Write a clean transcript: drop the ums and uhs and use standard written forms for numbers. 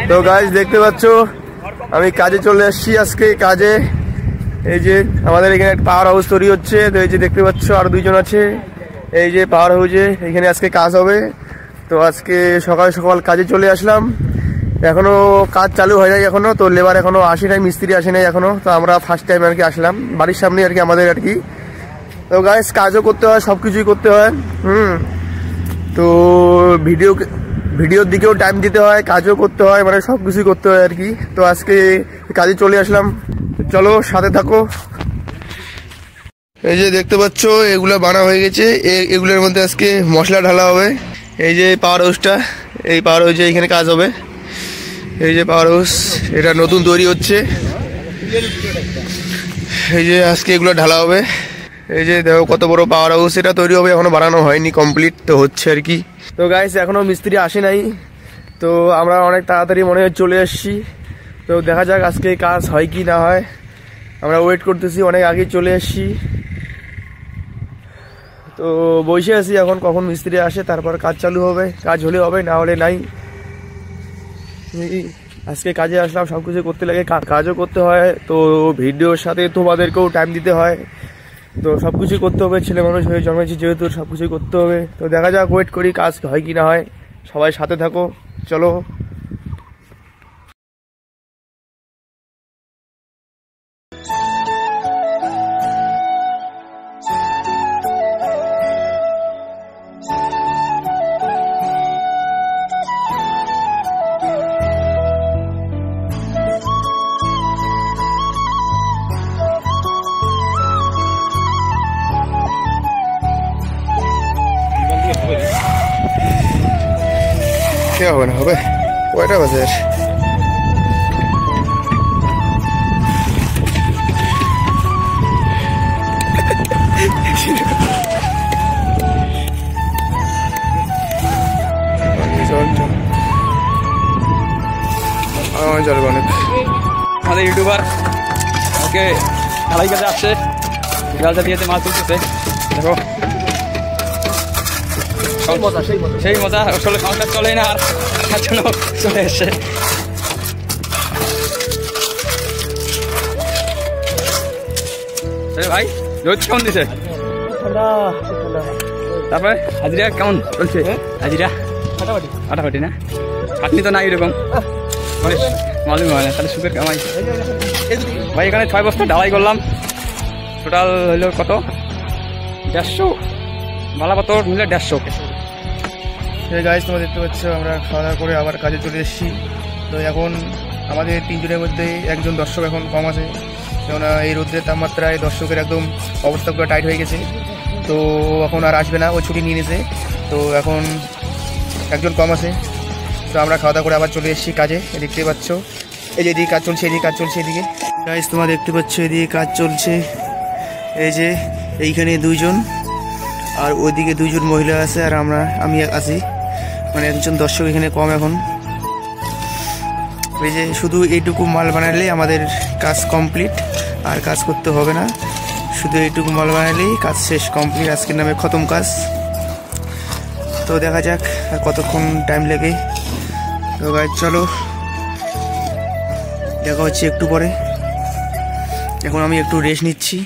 তো গাইস দেখতে পাচ্ছ আমি কাজে চলে আসছি আজকে কাজে। এই যে আমাদের এখানে একটা পাওয়ার হাউস তৈরি হচ্ছে, তো এই যে দেখতে পাচ্ছ আরো দুইজন আছে। এই যে পাওয়ার হাউসে এখানে আজকে কাজ হবে। তো আজকে সকাল সকাল কাজে চলে আসলাম, এখনো কাজ চালু হয় নাই এখনো, তো লেবার এখনো আসে নাই, মিস্ত্রি আসে নাই এখনো। তো আমরা ফার্স্ট টাইম আর কি আসলাম, বাড়ির সামনে আর কি আমাদের আর কি। তো গাইস কাজও করতে হয়, সব কিছুই করতে হয়। তো ভিডিওর দিকেও টাইম দিতে হয়, কাজও করতে হয়, মানে সব কিছুই করতে হয় আর কি। তো আজকে কাজে চলে আসলাম, চলো সাথে থাকো। এই যে দেখতে পাচ্ছ এগুলো বানা হয়ে গেছে, এগুলোর মধ্যে আজকে মশলা ঢালা হবে। এই যে পাওয়ার হাউসটা, এই পাওয়ার হাউসে এখানে কাজ হবে। এই যে পাওয়ার হাউস, এটা নতুন তৈরি হচ্ছে। এই যে আজকে এগুলো ঢালা হবে। এই যে দেখো কত বড় পাওয়ার হাউস, এটা তৈরি হবে, এখনো বানানো হয়নি, কমপ্লিট তো হচ্ছে আর কি। তো গাইস এখনো মিস্ত্রি আসে নাই, তো আমরা অনেক তাড়াতাড়ি মনে হয় চলে আসছি। তো দেখা যাক আজকে কাজ হয় কি না হয়, আমরা ওয়েট করতেছি, অনেক আগে চলে আসছি। তো বসে আছি এখন, কখন মিস্ত্রি আসে তারপর কাজ চালু হবে, কাজ হলে হবে, না হলে নাই। আজকে কাজে আসলাম, সব কিছু করতে লাগে, কাজও করতে হয়, তো ভিডিওর সাথে তোমাদেরকেও টাইম দিতে হয়, তো সব কিছুই করতে হবে। ছেলে মানুষ হয়ে জন্মেছি যেহেতু সব কিছুই করতে হবে। তো দেখা যাক, ওয়েট করি কাজ হয় কি না হয়। সবাই সাথে থাকো, চলো। কে হবে না হবে, কয়টা বাজে? চলবে অনেক। আমাদের ইউটিউবার ওকে ঢালাই কাজে আসছে, জালটা দিয়েছে, মাছ তুলতেছে। দেখো সেই মজা, আসলে সংসার চলে না, আর তার জন্য চলে এসছে। ভাই রোদ কেমন দিছে? তারপরে হাজিরা কেমন চলছে? হাজিরা ফাটাফাটি না, খাটনি তো নাই এরকম, মালুম হয় না, তাহলে সুখের কামাই। ভাই এখানে 6 বস্তা ঢালাই করলাম, টোটাল হইল কত? 150, মালাপাতর মিলে 150। গাইস তোমরা দেখতে পাচ্ছ আমরা খাওয়া দাওয়া করে আবার কাজে চলে এসেছি। তো এখন আমাদের 3 জনের মধ্যে একজন দর্শক এখন কম আছে, কেননা এই রোদ্রের তাপমাত্রায় দর্শকের একদম অবস্থা পুরো টাইট হয়ে গেছে। তো এখন আর আসবে না, ও ছুটি নিয়ে নিয়েছে। তো এখন একজন কম আছে, তো আমরা খাওয়া দাওয়া করে আবার চলে এসেছি কাজে। দেখতে পাচ্ছ এই যে এদিকে কাজ চলছে, এদিকে কাজ চলছে, এদিকে গাইস তোমরা দেখতে পাচ্ছ এদিকে কাজ চলছে। এই যে এইখানে 2 জন, আর ওইদিকে 2 জন মহিলা আছে, আর আমি আছি, মানে একজন দর্শক এখানে কম এখন। এই যে শুধু এইটুকু মাল বানালে আমাদের কাজ কমপ্লিট, আর কাজ করতে হবে না, শুধু এইটুকু মাল বানালেই কাজ শেষ, কমপ্লিট, আজকের নামে খতম কাজ। তো দেখা যাক আর কতক্ষণ টাইম লাগে। তো গাইস চলো দেখা হচ্ছে একটু পরে, এখন আমি একটু রেস্ট নিচ্ছি।